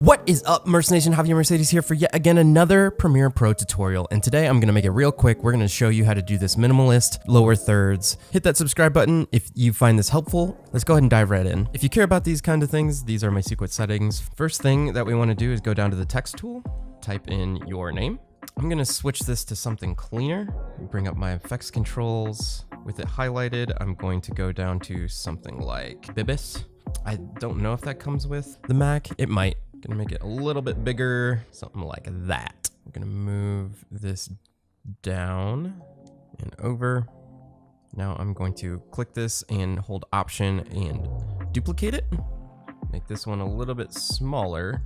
What is up, Merce Nation? Javier Mercedes here for yet again another Premiere Pro tutorial, and today I'm going to make it real quick. We're going to show you how to do this minimalist lower thirds. Hit that subscribe button if you find this helpful. Let's go ahead and dive right in. If you care about these kind of things, these are my secret settings. First thing that we want to do is go down to the text tool, type in your name. I'm going to switch this to something cleaner, bring up my effects controls. With it highlighted, I'm going to go down to something like Bibis. I don't know if that comes with the Mac. It might. Gonna make it a little bit bigger, something like that. I'm gonna move this down and over. Now I'm going to click this and hold Option and duplicate it. Make this one a little bit smaller.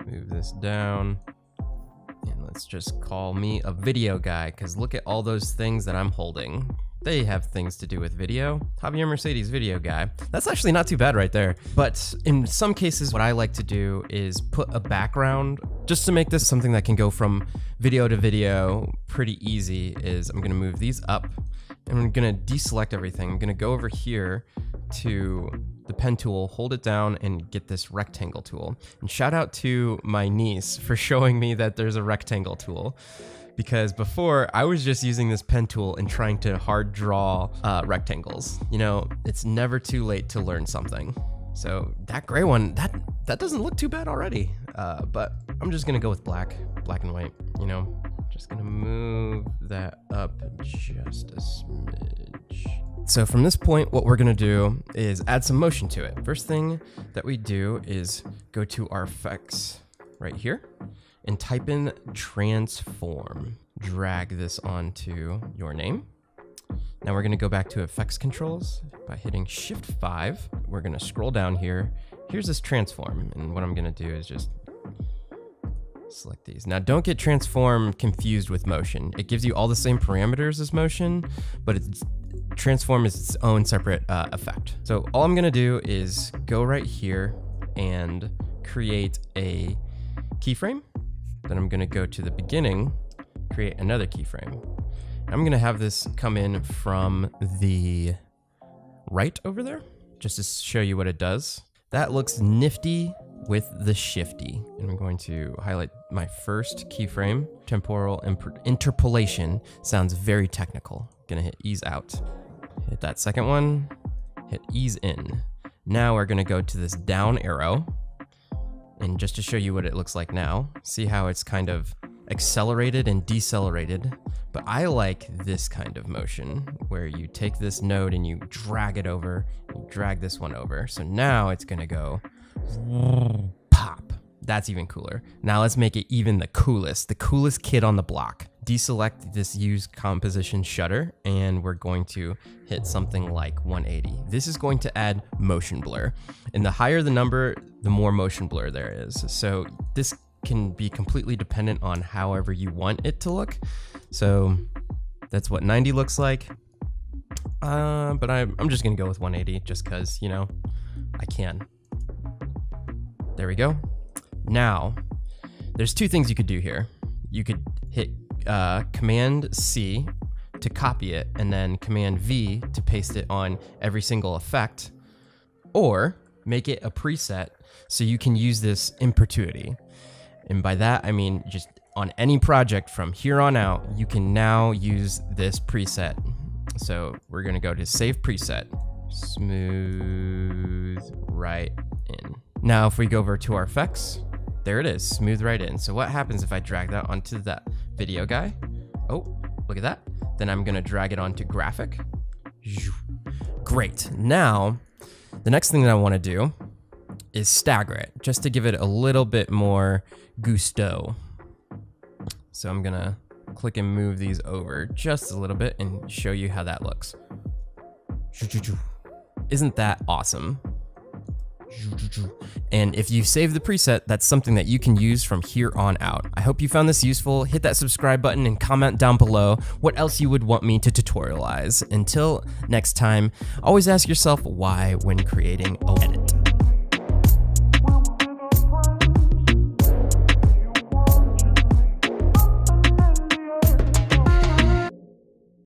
Move this down. And let's just call me a video guy, because look at all those things that I'm holding. They have things to do with video. Javier Mercedes video guy. That's actually not too bad right there. But in some cases, what I like to do is put a background just to make this something that can go from video to video pretty easy. Is I'm gonna move these up and I'm gonna deselect everything. I'm gonna go over here to the pen tool, hold it down and get this rectangle tool. And shout out to my niece for showing me that there's a rectangle tool. Because before, I was just using this pen tool and trying to hard draw rectangles. You know, it's never too late to learn something. So that gray one, that doesn't look too bad already. But I'm just gonna go with black and white, you know. Just gonna move that up just a smidge. So from this point, what we're gonna do is add some motion to it. First thing that we do is go to our effects right here and type in transform. Drag this onto your name. Now we're gonna go back to effects controls by hitting Shift 5. We're gonna scroll down here. Here's this transform, and what I'm gonna do is just select these. Now don't get transform confused with motion. It gives you all the same parameters as motion, but transform is its own separate effect. So all I'm gonna do is go right here and create a keyframe. Then I'm gonna go to the beginning, create another keyframe. I'm gonna have this come in from the right over there, just to show you what it does. That looks nifty with the shifty. And I'm going to highlight my first keyframe. Temporal interpolation sounds very technical. Gonna hit ease out. Hit that second one, hit ease in. Now we're gonna go to this down arrow. And just to show you what it looks like now, see how it's kind of accelerated and decelerated. But I like this kind of motion where you take this node and you drag it over, you drag this one over. So now it's gonna go pop. That's even cooler. Now let's make it even the coolest kid on the block. Deselect this use composition shutter, and we're going to hit something like 180. This is going to add motion blur. And the higher the number, the more motion blur there is. So this can be completely dependent on however you want it to look. So that's what 90 looks like. But I'm just gonna go with 180 just cause, you know, I can. There we go. Now, there's two things you could do here. You could hit Command C to copy it, and then Command V to paste it on every single effect, or make it a preset so you can use this in perpetuity. And by that, I mean just on any project from here on out, you can now use this preset. So we're gonna go to Save Preset, Smooth Right In. Now, if we go over to our effects, there it is, smooth right in. So what happens if I drag that onto that video guy? Oh, look at that. Then I'm gonna drag it onto graphic. Great. Now, the next thing that I wanna do is stagger it, just to give it a little bit more gusto. So I'm gonna click and move these over just a little bit and show you how that looks. Isn't that awesome? And if you save the preset, that's something that you can use from here on out. I hope you found this useful. Hit that subscribe button and comment down below what else you would want me to tutorialize. Until next time, always ask yourself why when creating an edit.